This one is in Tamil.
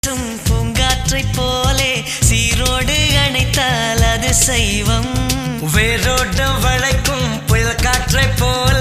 வீசும் பூங்காற்றை போலே சீரோடு அணைத்தால் அது சைவம். வேரோடு வளைக்கும் புயல் காற்றை போல